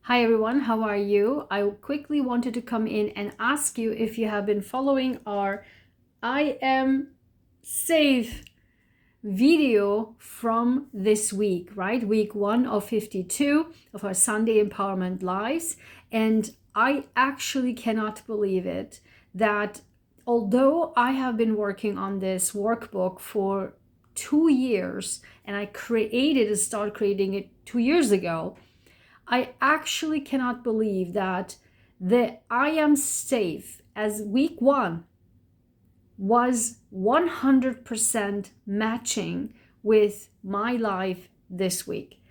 Hi everyone, how are you? I quickly wanted to come in and ask you if you have been following our I am safe video from this week, right? Week 1 of 52 of our Sunday Empowerment Lives. And I actually cannot believe it that although I have been working on this workbook for 2 years and I started creating it 2 years ago, I actually cannot believe that the I am safe as week 1 was 100% matching with my life this week.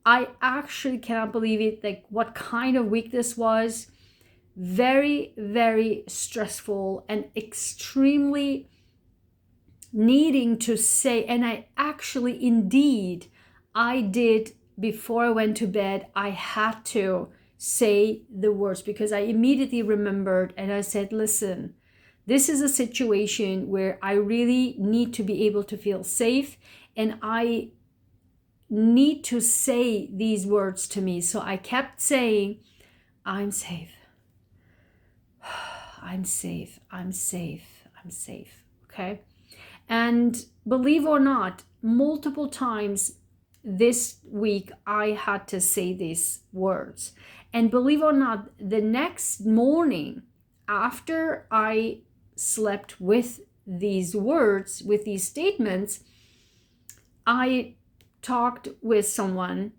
I actually cannot believe it, like what kind of week this was. Very, very stressful and extremely needing to say, and I actually indeed, I did before I went to bed, I had to say the words because I immediately remembered and I said, listen, this is a situation where I really need to be able to feel safe and I need to say these words to me. So I kept saying, I'm safe. I'm safe. I'm safe. I'm safe. Okay. And believe or not, multiple times this week I had to say these words. And believe or not, the next morning after I slept with these words, with these statements, I talked with someone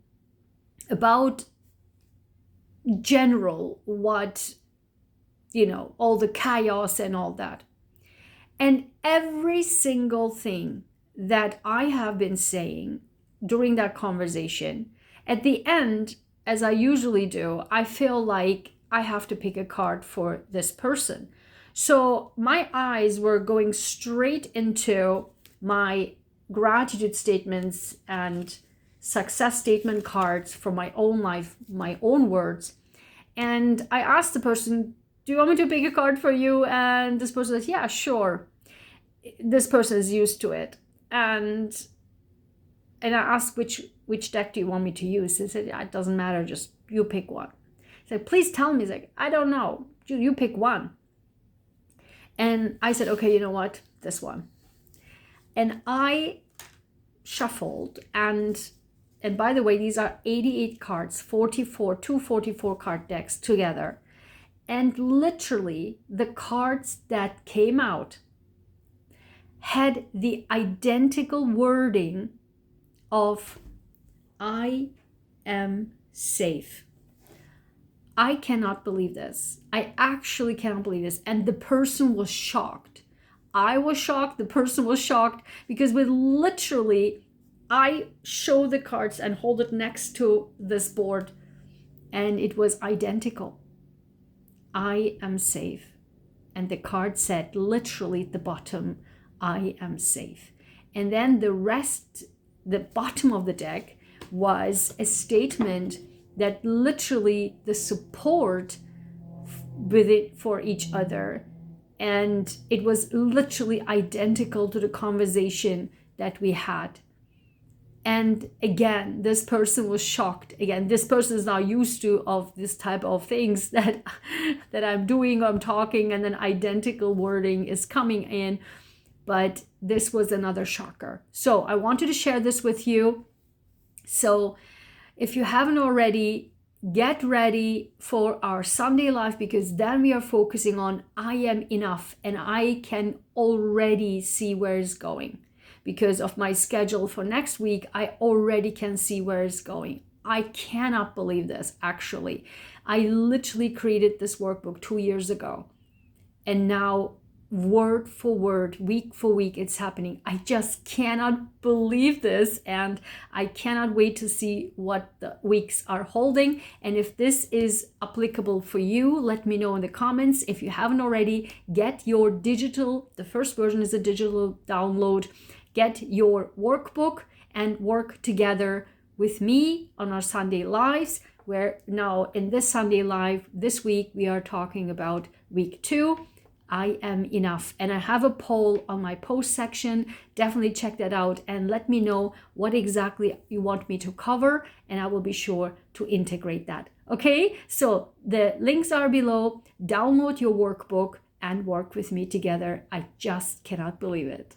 about general what, all the chaos and all that. And every single thing that I have been saying during that conversation, at the end, as I usually do, I feel like I have to pick a card for this person. So my eyes were going straight into my gratitude statements and success statement cards for my own life, my own words. And I asked the person, do you want me to pick a card for you? And this person says, yeah, sure. This person is used to it. And I asked, which deck do you want me to use? He said, yeah, it doesn't matter, just you pick one. He said, please tell me. He's like, I don't know. You pick one. And I said, okay, you know what? This one. And I shuffled and by the way, these are 88 cards, 244 card decks together. And literally the cards that came out had the identical wording of I am safe. I cannot believe this. I actually cannot believe this. And the person was shocked. I was shocked. The person was shocked because with literally, I show the cards and hold it next to this board and it was identical. I am safe. And the card said literally at the bottom, I am safe. And then the rest, the bottom of the deck was a statement that literally the support with it for each other. And it was literally identical to the conversation that we had. And again, this person was shocked. Again, this person is now used to of this type of things that I'm doing, I'm talking, and then identical wording is coming in. But this was another shocker. So I wanted to share this with you. So if you haven't already, get ready for our Sunday Live because then we are focusing on I am enough and I can already see where it's going. Because of my schedule for next week, I already can see where it's going. I cannot believe this, actually. I literally created this workbook 2 years ago. And now, word for word, week for week, it's happening. I just cannot believe this. And I cannot wait to see what the weeks are holding. And if this is applicable for you, let me know in the comments. If you haven't already, get your digital, the first version is a digital download. Get your workbook and work together with me on our Sunday Lives, where now in this Sunday Live this week, we are talking about week 2. I am enough. And I have a poll on my post section. Definitely check that out and let me know what exactly you want me to cover, and I will be sure to integrate that. Okay, so the links are below. Download your workbook and work with me together. I just cannot believe it.